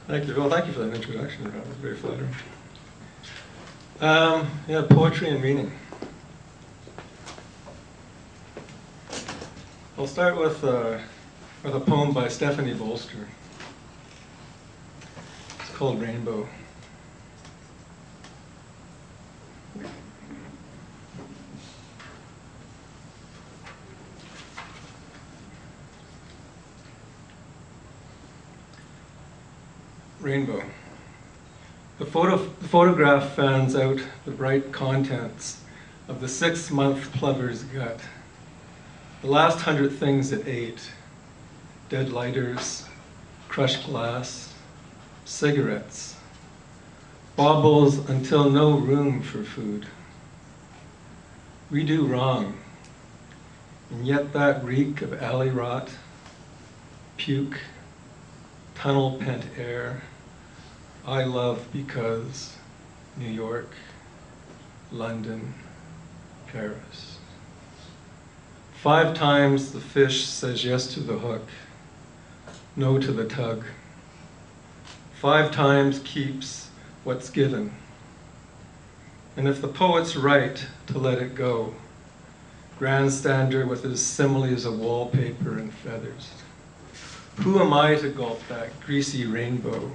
Thank you. Well, thank you for that introduction, Rob. It was very flattering. Yeah, poetry and meaning. I'll start with a poem by Stephanie Bolster. It's called Rainbow. Rainbow. The photograph fans out the bright contents of the 6-month plover's gut. The last 100 things it ate: dead lighters, crushed glass, cigarettes, baubles until no room for food. We do wrong, and yet that reek of alley rot, puke, tunnel pent air, I love because New York, London, Paris. 5 times the fish says yes to the hook, no to the tug. 5 times keeps what's given. And if the poet's right to let it go, grandstander with his similes of wallpaper and feathers, who am I to gulp that greasy rainbow?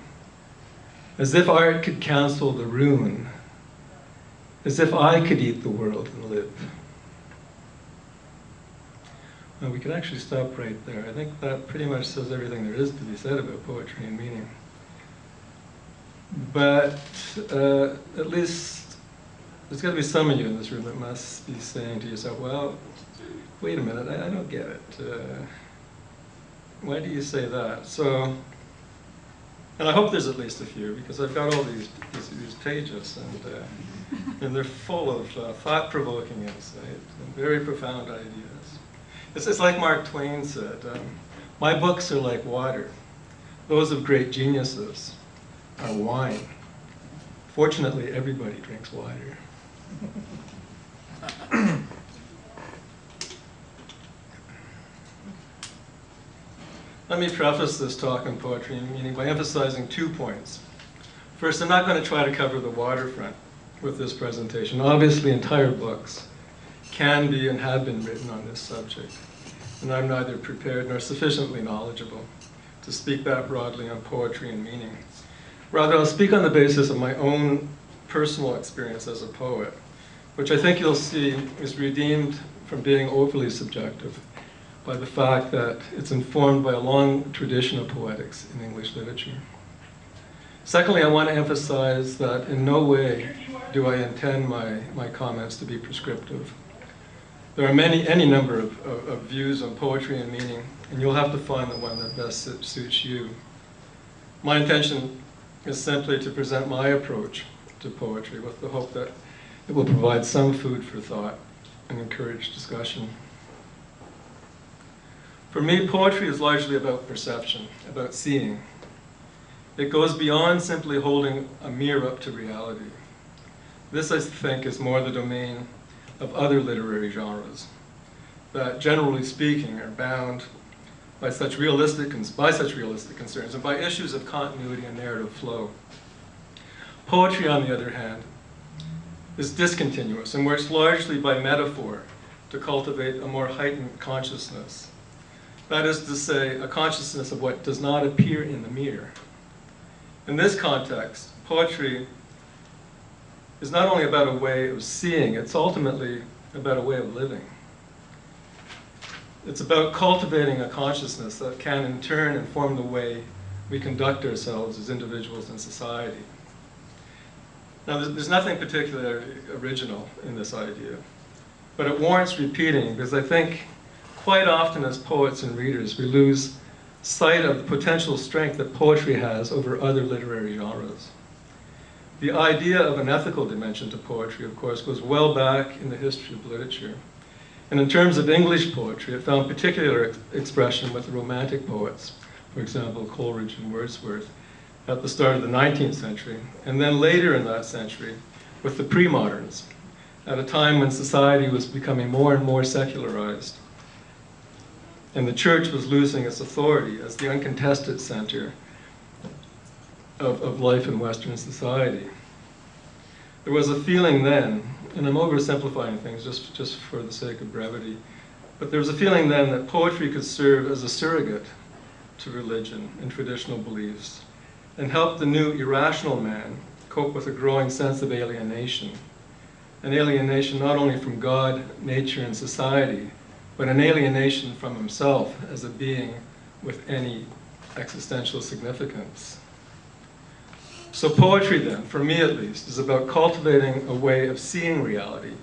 As if art could cancel the ruin, as if I could eat the world and live. Well, we could actually stop right there. I think that pretty much says everything there is to be said about poetry and meaning. But at least there's got to be some of you in this room that must be saying to yourself, well, wait a minute, I don't get it. Why do you say that? So, and I hope there's at least a few, because I've got all these pages, and they're full of thought-provoking insight and very profound ideas. It's like Mark Twain said, my books are like water. Those of great geniuses are wine. Fortunately, everybody drinks water. Let me preface this talk on poetry and meaning by emphasizing 2 points. First, I'm not going to try to cover the waterfront with this presentation. Obviously, entire books can be and have been written on this subject, and I'm neither prepared nor sufficiently knowledgeable to speak that broadly on poetry and meaning. Rather, I'll speak on the basis of my own personal experience as a poet, which I think you'll see is redeemed from being overly subjective by the fact that it's informed by a long tradition of poetics in English literature. Secondly, I want to emphasize that in no way do I intend my comments to be prescriptive. There are any number of views on poetry and meaning, and you'll have to find the one that best suits you. My intention is simply to present my approach to poetry with the hope that it will provide some food for thought and encourage discussion. For me, poetry is largely about perception, about seeing. It goes beyond simply holding a mirror up to reality. This, I think, is more the domain of other literary genres that, generally speaking, are bound by such realistic concerns and by issues of continuity and narrative flow. Poetry, on the other hand, is discontinuous and works largely by metaphor to cultivate a more heightened consciousness. That is to say, a consciousness of what does not appear in the mirror. In this context, poetry is not only about a way of seeing, it's ultimately about a way of living. It's about cultivating a consciousness that can in turn inform the way we conduct ourselves as individuals in society. Now, there's nothing particularly original in this idea, but it warrants repeating because I think quite often as poets and readers, we lose sight of the potential strength that poetry has over other literary genres. The idea of an ethical dimension to poetry, of course, goes well back in the history of literature. And in terms of English poetry, it found particular expression with the Romantic poets, for example, Coleridge and Wordsworth, at the start of the 19th century, and then later in that century with the pre-moderns, at a time when society was becoming more and more secularized. and the church was losing its authority as the uncontested center of life in Western society. There was a feeling then, and I'm oversimplifying things just for the sake of brevity, but there was a feeling then that poetry could serve as a surrogate to religion and traditional beliefs and help the new irrational man cope with a growing sense of alienation. An alienation not only from God, nature, and society, but an alienation from himself as a being with any existential significance. So poetry then, for me at least, is about cultivating a way of seeing reality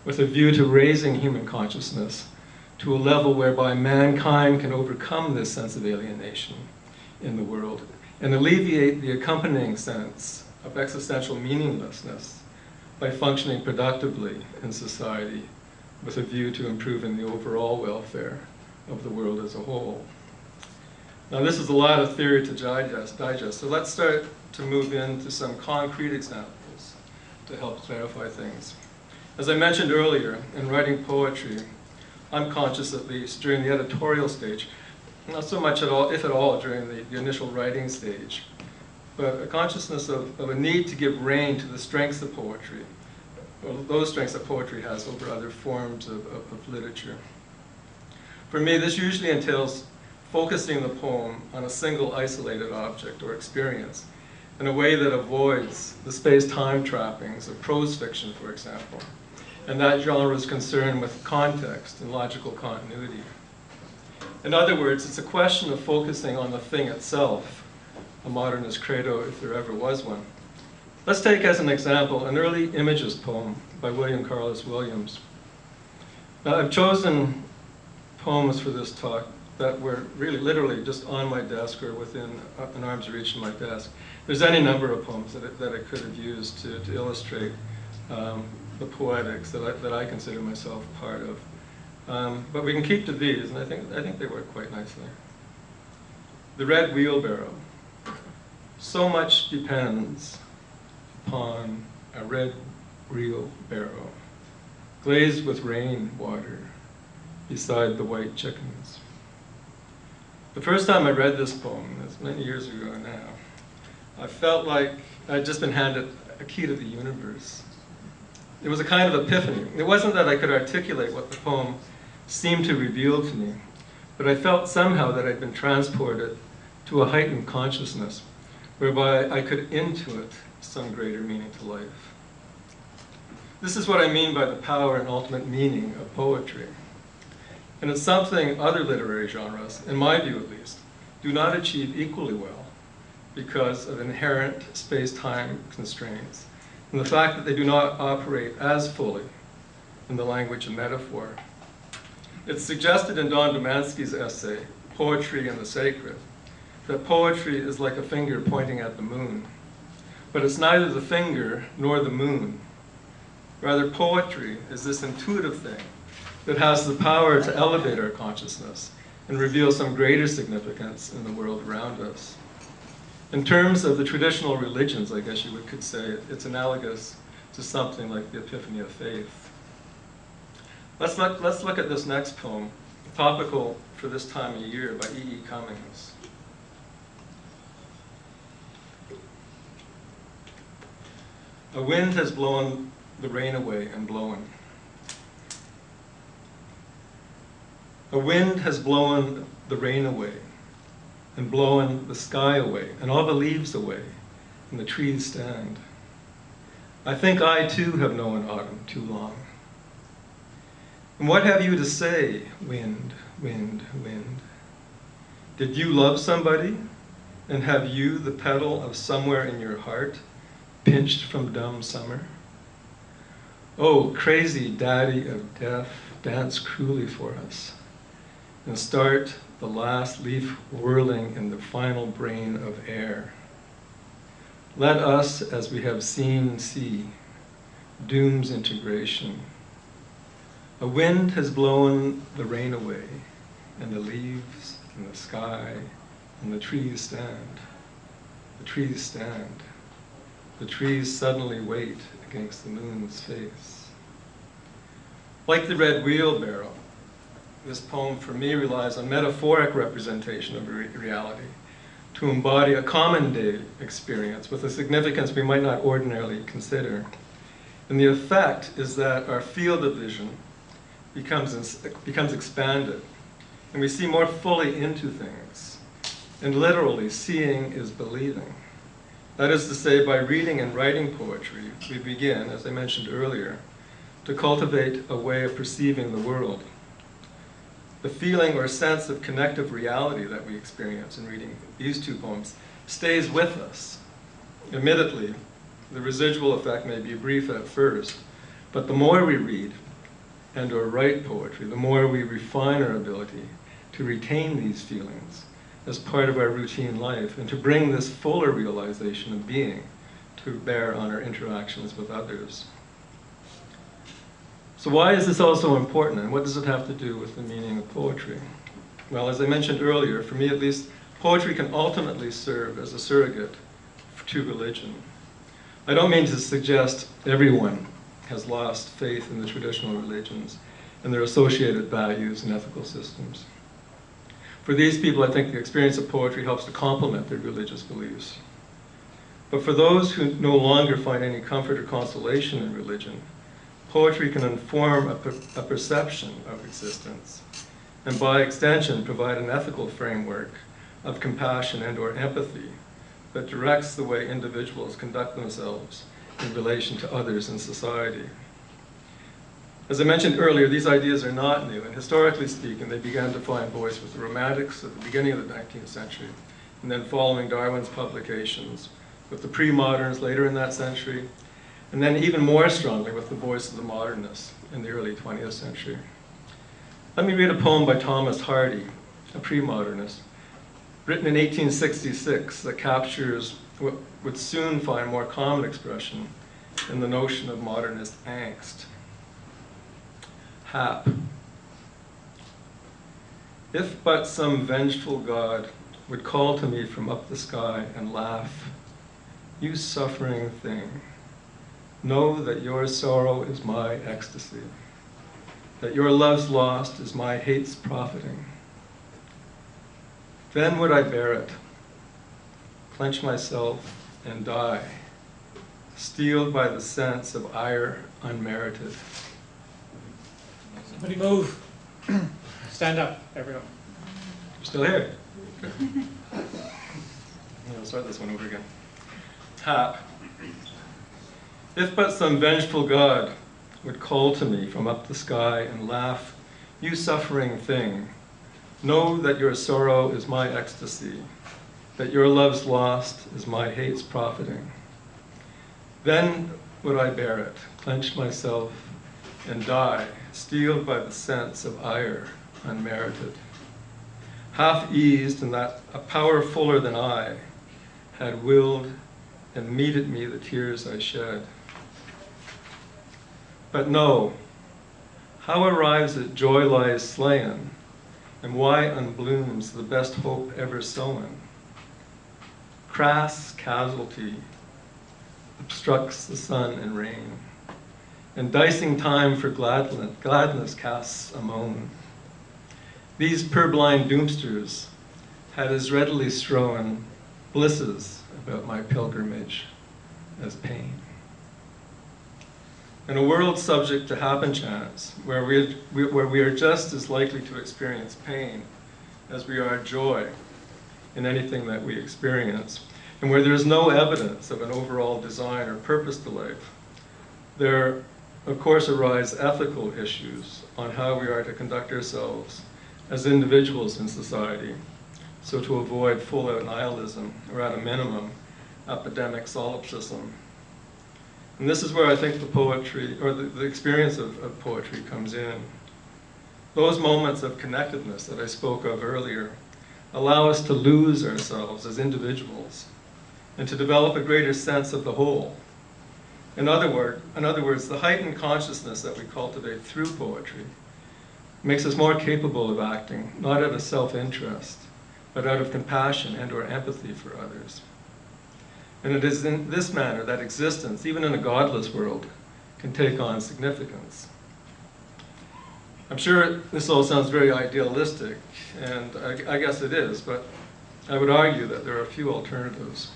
with a view to raising human consciousness to a level whereby mankind can overcome this sense of alienation in the world and alleviate the accompanying sense of existential meaninglessness by functioning productively in society with a view to improving the overall welfare of the world as a whole. Now this is a lot of theory to digest, so let's start to move into some concrete examples to help clarify things. As I mentioned earlier, in writing poetry, I'm conscious, at least during the editorial stage, not so much at all, if at all, during the initial writing stage, but a consciousness of a need to give rein to the strengths of poetry, or those strengths that poetry has over other forms of literature. For me, this usually entails focusing the poem on a single isolated object or experience in a way that avoids the space-time trappings of prose fiction, for example. And that genre is concerned with context and logical continuity. In other words, it's a question of focusing on the thing itself, a modernist credo if there ever was one. Let's take as an example an early images poem by William Carlos Williams. Now, I've chosen poems for this talk that were really literally just on my desk or within an arm's reach of my desk. There's any number of poems that I could have used to illustrate the poetics that I consider myself part of. But we can keep to these, and I think they work quite nicely. The Red Wheelbarrow. So much depends upon a red wheelbarrow, glazed with rain water beside the white chickens. The first time I read this poem, it's many years ago now, I felt like I'd just been handed a key to the universe. It was a kind of epiphany. It wasn't that I could articulate what the poem seemed to reveal to me, but I felt somehow that I'd been transported to a heightened consciousness, whereby I could intuit some greater meaning to life. This is what I mean by the power and ultimate meaning of poetry. And it's something other literary genres, in my view at least, do not achieve equally well because of inherent space-time constraints and the fact that they do not operate as fully in the language of metaphor. It's suggested in Don Domansky's essay, Poetry and the Sacred, that poetry is like a finger pointing at the moon. But it's neither the finger nor the moon. Rather, poetry is this intuitive thing that has the power to elevate our consciousness and reveal some greater significance in the world around us. In terms of the traditional religions, I guess you could say, it's analogous to something like the Epiphany of Faith. Let's look at this next poem, topical for this time of year, by E.E. Cummings. A wind has blown the rain away and blown. A wind has blown the rain away and blown the sky away and all the leaves away and the trees stand. I think I too have known autumn too long. And what have you to say, wind, wind, wind? Did you love somebody and have you the petal of somewhere in your heart pinched from dumb summer? Oh, crazy daddy of death, dance cruelly for us and start the last leaf whirling in the final brain of air. Let us, as we have seen, see doom's integration. A wind has blown the rain away, and the leaves, and the sky, and the trees stand. The trees stand. The trees suddenly wait against the moon's face. Like the red wheelbarrow, this poem for me relies on metaphoric representation of reality to embody a common day experience with a significance we might not ordinarily consider. And the effect is that our field of vision becomes expanded, and we see more fully into things. And literally, seeing is believing. That is to say, by reading and writing poetry, we begin, as I mentioned earlier, to cultivate a way of perceiving the world. The feeling or sense of connective reality that we experience in reading these two poems stays with us. Admittedly, the residual effect may be brief at first, but the more we read and or write poetry, the more we refine our ability to retain these feelings as part of our routine life and to bring this fuller realization of being to bear on our interactions with others. So why is this also important, and what does it have to do with the meaning of poetry? Well, as I mentioned earlier, for me at least, poetry can ultimately serve as a surrogate to religion. I don't mean to suggest everyone has lost faith in the traditional religions and their associated values and ethical systems. For these people, I think the experience of poetry helps to complement their religious beliefs. But for those who no longer find any comfort or consolation in religion, poetry can inform a perception of existence, and by extension provide an ethical framework of compassion and or empathy that directs the way individuals conduct themselves in relation to others in society. As I mentioned earlier, these ideas are not new, and historically speaking, they began to find voice with the Romantics at the beginning of the 19th century, and then following Darwin's publications, with the pre-moderns later in that century, and then even more strongly with the voice of the modernists in the early 20th century. Let me read a poem by Thomas Hardy, a pre-modernist, written in 1866 that captures what would soon find more common expression in the notion of modernist angst. Hap. If but some vengeful God would call to me from up the sky and laugh, you suffering thing, know that your sorrow is my ecstasy, that your love's lost is my hate's profiting. Then would I bear it, clench myself and die, steeled by the sense of ire unmerited. Somebody move. Stand up, everyone. You're still here. Good. I'll start this one over again. Hap. If but some vengeful God would call to me from up the sky and laugh, you suffering thing, know that your sorrow is my ecstasy, that your love's lost is my hate's profiting. Then would I bear it, clench myself, and die, steeled by the sense of ire unmerited. Half eased in that a power fuller than I had willed and meted me the tears I shed. But no, how arrives it joy lies slain, and why unblooms the best hope ever sown? Crass casualty obstructs the sun and rain, and dicing time for gladness casts a moan. These purblind doomsters had as readily strown blisses about my pilgrimage as pain. In a world subject to happen chance, where we are just as likely to experience pain as we are joy in anything that we experience, and where there is no evidence of an overall design or purpose to life, there, of course, arise ethical issues on how we are to conduct ourselves as individuals in society, so to avoid full-out nihilism, or at a minimum, epidemic solipsism. And this is where I think the poetry, or the experience of poetry comes in. Those moments of connectedness that I spoke of earlier allow us to lose ourselves as individuals and to develop a greater sense of the whole. In other words, the heightened consciousness that we cultivate through poetry makes us more capable of acting, not out of self-interest, but out of compassion and or empathy for others. And it is in this manner that existence, even in a godless world, can take on significance. I'm sure this all sounds very idealistic, and I guess it is, but I would argue that there are a few alternatives.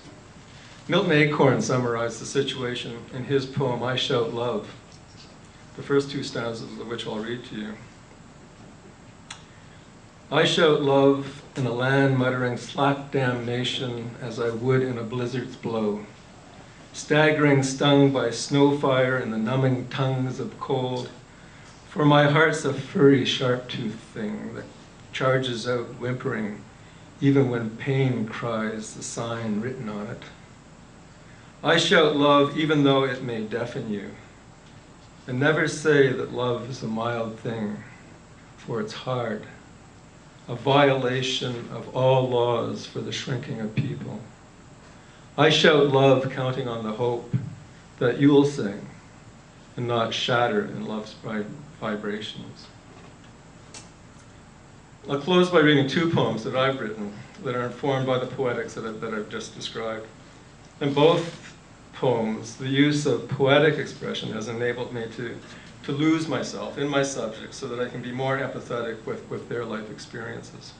Milton Acorn summarized the situation in his poem, I Shout Love, the first two stanzas of which I'll read to you. I shout love in a land muttering slack damnation as I would in a blizzard's blow, staggering stung by snow fire and the numbing tongues of cold, for my heart's a furry sharp-toothed thing that charges out whimpering even when pain cries the sign written on it. I shout love even though it may deafen you, and never say that love is a mild thing, for it's hard, a violation of all laws for the shrinking of people. I shout love counting on the hope that you'll sing and not shatter in love's vibrations. I'll close by reading two poems that I've written that are informed by the poetics that I've just described. In both poems, the use of poetic expression has enabled me to lose myself in my subjects so that I can be more empathetic with their life experiences.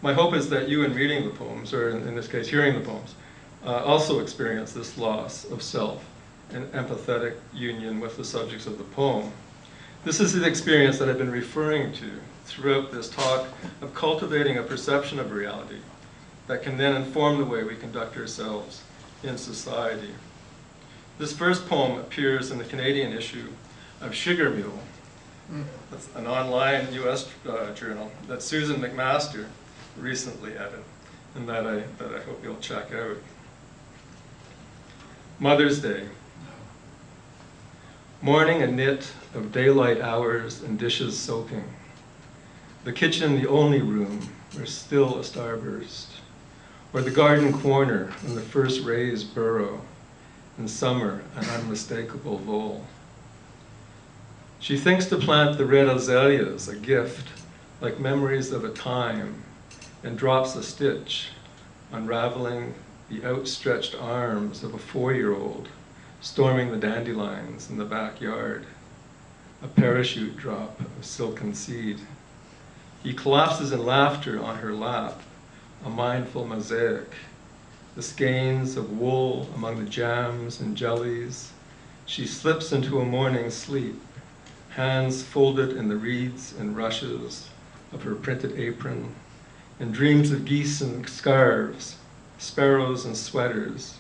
My hope is that you, in reading the poems, or in this case, hearing the poems, also experience this loss of self and empathetic union with the subjects of the poem. This is the experience that I've been referring to throughout this talk of cultivating a perception of reality that can then inform the way we conduct ourselves in society. This first poem appears in the Canadian issue of Sugar Mule. That's an online US journal that Susan McMaster recently edited, and that I hope you'll check out. Mother's Day. Morning a knit of daylight hours and dishes soaking. The kitchen the only room where still a starburst, or the garden corner when the first rays burrow, in summer an unmistakable vole. She thinks to plant the red azaleas, a gift, like memories of a time, and drops a stitch, unraveling the outstretched arms of a 4-year-old storming the dandelions in the backyard, a parachute drop of silken seed. He collapses in laughter on her lap, a mindful mosaic, the skeins of wool among the jams and jellies. She slips into a morning sleep, hands folded in the reeds and rushes of her printed apron, and dreams of geese and scarves, sparrows and sweaters,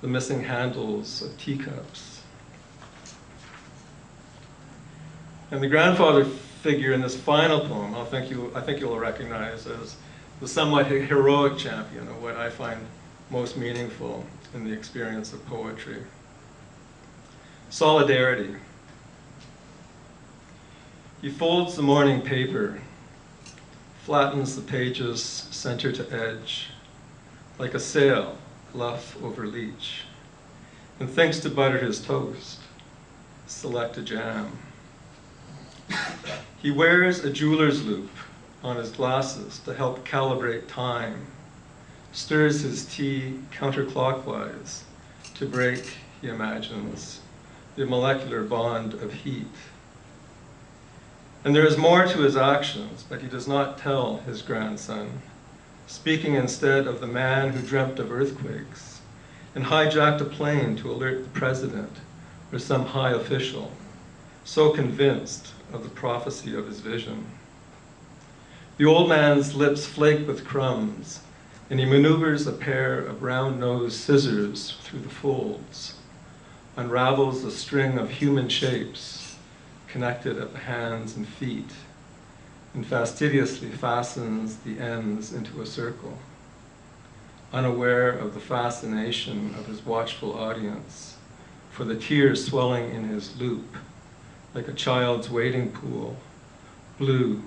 the missing handles of teacups. And the grandfather figure in this final poem, I think you'll recognize as the somewhat heroic champion of what I find most meaningful in the experience of poetry. Solidarity. He folds the morning paper, flattens the pages center to edge, like a sail luff over leech, and thinks to butter his toast, select a jam. He wears a jeweler's loop on his glasses to help calibrate time, stirs his tea counterclockwise to break, he imagines, the molecular bond of heat. And there is more to his actions, but he does not tell his grandson, speaking instead of the man who dreamt of earthquakes and hijacked a plane to alert the president or some high official, so convinced of the prophecy of his vision. The old man's lips flake with crumbs, and he maneuvers a pair of round-nosed scissors through the folds, unravels a string of human shapes connected at the hands and feet, and fastidiously fastens the ends into a circle, unaware of the fascination of his watchful audience, for the tears swelling in his loop, like a child's wading pool, blue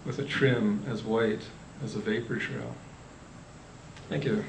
with a trim as white as a vapor trail. Thank you.